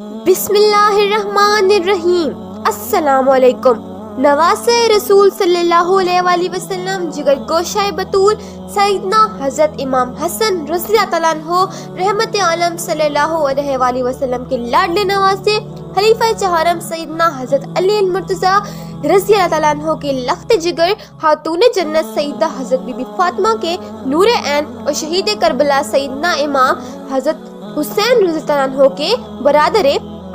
بسم اللہ الرحمن الرحیم۔ السلام علیکم۔ نواسہ رسول صلی اللہ علیہ وآلہ وسلم، جگر گوشہ بطول سیدنا حضرت امام حسن رضی اللہ تعالیٰ عنہ رحمت عالم صلی اللہ علیہ وآلہ وسلم کے لاڈلے نواسے خلیفہ چہارم سیدنا حضرت علی المرتضیٰ رضی اللہ تعالیٰ عنہ کے لخت جگر خاتون جنت سیدہ حضرت بی بی فاطمہ کے نور عین اور شہید کربلا سیدنا امام حضرت حسین رضی اللہ عنہ کے برادر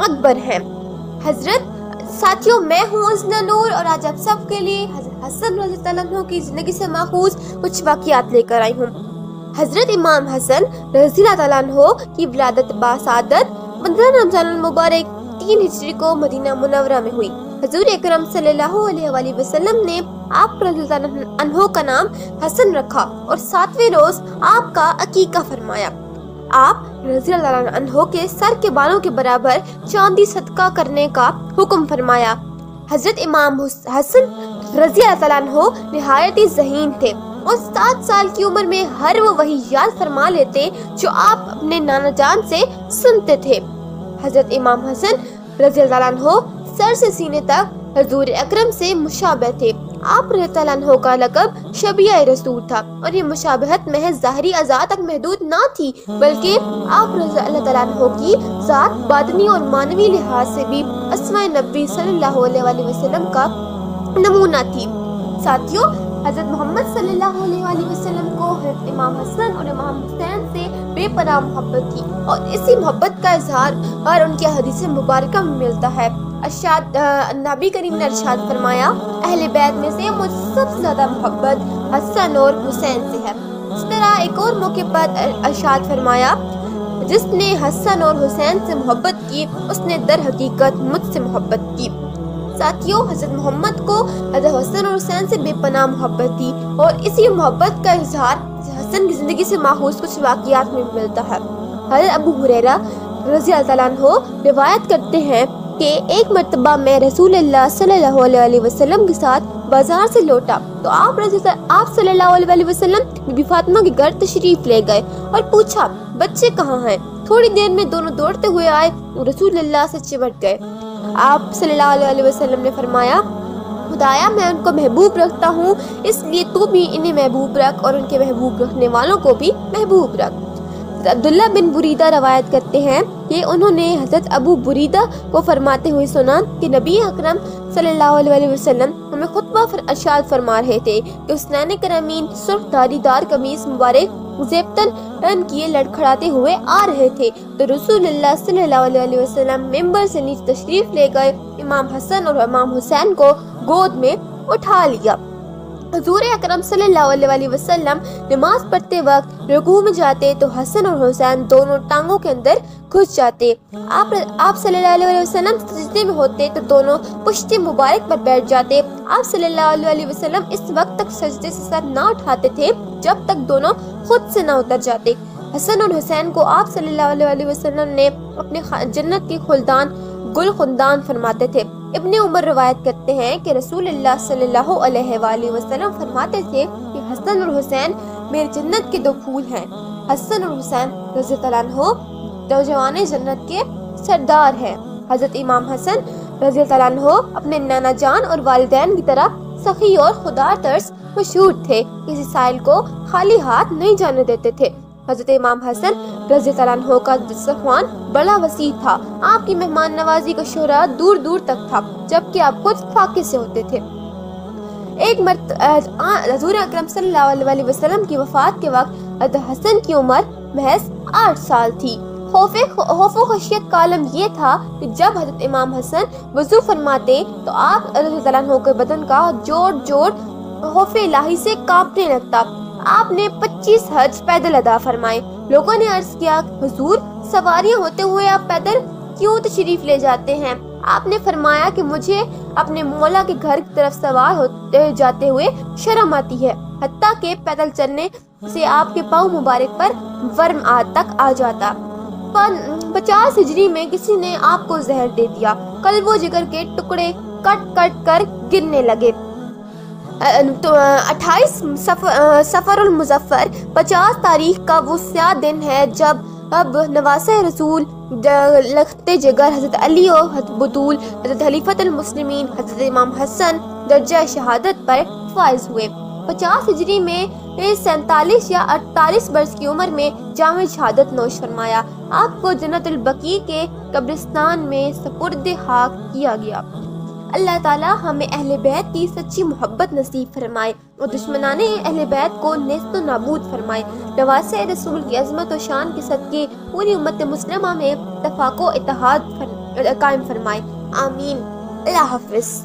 اکبر ہیں۔ حضرت ساتھیوں، میں ہوں ازنا نور اور آج آپ سب کے لیے حضرت حسن رضی اللہ عنہ کی زندگی سے ماخوذ کچھ واقعات لے کر آئی ہوں۔ حضرت امام حسن رضی اللہ عنہ کی ولادت باسعادت 15 رمضان المبارک 3 ہجری کو مدینہ منورہ میں ہوئی۔ حضور اکرم صلی اللہ علیہ وآلہ وسلم نے آپ رضی اللہ عنہ کا نام حسن رکھا اور 7ویں روز آپ کا عقیقہ فرمایا۔ آپ رضی اللہ عنہ کے سر کے بالوں کے برابر چاندی صدقہ کرنے کا حکم فرمایا۔ حضرت امام حسن رضی اللہ عنہ نہایت ہی ذہین تھے اور 7 سال کی عمر میں ہر وہ وحی یاد فرما لیتے جو آپ اپنے نانا جان سے سنتے تھے۔ حضرت امام حسن رضی اللہ عنہ سر سے سینے تک حضور اکرم سے مشابہ تھے۔ آپ رضی اللہ عنہ کا لقب شبیہ رسول تھا اور یہ مشابہت محض ظاہری اعضاء تک محدود نہ تھی، بلکہ آپ رضی اللہ عنہ کی ذات باطنی اور معنوی لحاظ سے بھی اسماء نبی صلی اللہ علیہ وآلہ وسلم کا نمونہ تھی۔ ساتھیوں، حضرت محمد صلی اللہ علیہ وآلہ وسلم کو حضرت امام حسن اور امام حسین سے بے پناہ محبت تھی اور اسی محبت کا اظہار اور ان کی حدیث مبارکہ میں ملتا ہے۔ نبی کریم نے ارشاد فرمایا، اہل بیت میں سے مجھ سب سے زیادہ محبت حسن اور حسین سے ہے۔ اس طرح ایک اور موقع پر ارشاد فرمایا، جس نے حسن اور حسین سے محبت کی اس نے در حقیقت مجھ سے محبت کی۔ ساتھیوں، حضرت محمد کو حضرت حسن اور حسین سے بے پناہ محبت تھی اور اسی محبت کا اظہار حسن کی زندگی سے ماخوذ کچھ واقعات میں ملتا ہے۔ حضرت ابو ہریرہ رضی اللہ عنہ روایت کرتے ہیں کہ ایک مرتبہ میں رسول اللہ صلی اللہ علیہ وسلم کے ساتھ بازار سے لوٹا تو آپ صلی اللہ علیہ وسلم بی بی فاطمہ کے گھر تشریف لے گئے اور پوچھا، بچے کہاں ہیں؟ تھوڑی دیر میں دونوں دوڑتے ہوئے آئے اور رسول اللہ سے چمٹ گئے۔ آپ صلی اللہ علیہ وسلم نے فرمایا، خدایا میں ان کو محبوب رکھتا ہوں، اس لیے تو بھی انہیں محبوب رکھ اور ان کے محبوب رکھنے والوں کو بھی محبوب رکھ۔ عبداللہ بن بریدہ روایت کرتے ہیں کہ انہوں نے حضرت ابو بریدہ کو فرماتے ہوئے سنا کہ نبی اکرم صلی اللہ علیہ وسلم ہمیں خطبہ ارشاد فرما رہے تھے کہ حسنین کرمین سرخ دھاری دار قمیص مبارک زیبتن ٹن کیے لڑکھڑاتے ہوئے آ رہے تھے تو رسول اللہ صلی اللہ علیہ وسلم ممبر سے نیچے تشریف لے گئے، امام حسن اور امام حسین کو گود میں اٹھا لیا۔ حضور اکرم صلی اللہ علیہ وسلم نماز پڑھتے وقت رکوع میں جاتے تو حسن اور حسین دونوں ٹانگوں کے اندر گھس جاتے۔ آپ صلی اللہ علیہ وسلم سجدے میں ہوتے تو دونوں پشت مبارک پر بیٹھ جاتے۔ آپ صلی اللہ علیہ وسلم اس وقت تک سجدے سے سر نہ اٹھاتے تھے جب تک دونوں خود سے نہ اتر جاتے۔ حسن اور حسین کو آپ صلی اللہ علیہ وسلم نے اپنے جنت کی خلدان گل خندان فرماتے تھے۔ ابن عمر روایت کرتے ہیں کہ رسول اللہ صلی اللہ علیہ وآلہ وسلم فرماتے تھے کہ حسن اور حسین میری جنت کے 2 پھول ہیں۔ حسن اور حسین رضی اللہ عنہ نوجوان جنت کے سردار ہیں۔ حضرت امام حسن رضی اللہ عنہ اپنے نانا جان اور والدین کی طرح سخی اور خوددار طرز مشہور تھے، کسی سائل کو خالی ہاتھ نہیں جانے دیتے تھے۔ حضرت امام حسن رضی اللہ عنہ کا دسترخوان بڑا وسیع تھا۔ آپ کی مہمان نوازی کا شہرا دور دور تک تھا، جبکہ آپ خود فاقے سے ہوتے تھے۔ ایک حضور اکرم صلی اللہ علیہ وسلم کی وفات کے وقت حضرت حسن کی عمر محض 8 سال تھی۔ خوف و خشیت کا عالم یہ تھا کہ جب حضرت امام حسن وضو فرماتے تو آپ رضی اللہ عنہ کے بدن کا جوڑ خوف الہی سے کانپنے لگتا۔ آپ نے 25 حج پیدل ادا فرمائے۔ لوگوں نے عرض کیا، حضور سواریاں ہوتے ہوئے آپ پیدل کیوں تشریف لے جاتے ہیں؟ آپ نے فرمایا کہ مجھے اپنے مولا کے گھر کی طرف سوار ہوتے جاتے ہوئے شرم آتی ہے، حتیٰ کہ پیدل چلنے سے آپ کے پاؤں مبارک پر ورم تک آ جاتا۔ 50 ہجری میں کسی نے آپ کو زہر دے دیا، قلب و جگر کے ٹکڑے کٹ کٹ کر گرنے لگے۔ 28 سفر المظفر 50 تاریخ کا وہ سیاہ دن ہے جب اب نواسہ رسول لخت جگر حضرت علی و حضرت بطول حضرت خلیفۃ المسلمین حضرت امام حسن درجہ شہادت پر فائز ہوئے۔ 50 ہجری میں 47 یا 48 برس کی عمر میں جامع شہادت نوش فرمایا۔ آپ کو جنت البقیع کے قبرستان میں سپرد خاک کیا گیا۔ اللہ تعالی ہمیں اہل بیت کی سچی محبت نصیب فرمائے اور دشمنان اہل بیت کو نیست و نابود فرمائے۔ نواسہ رسول کی عظمت و شان کے صدقے پوری امت مسلمہ میں اتفاق و اتحاد قائم فرمائے، آمین۔ اللہ حافظ۔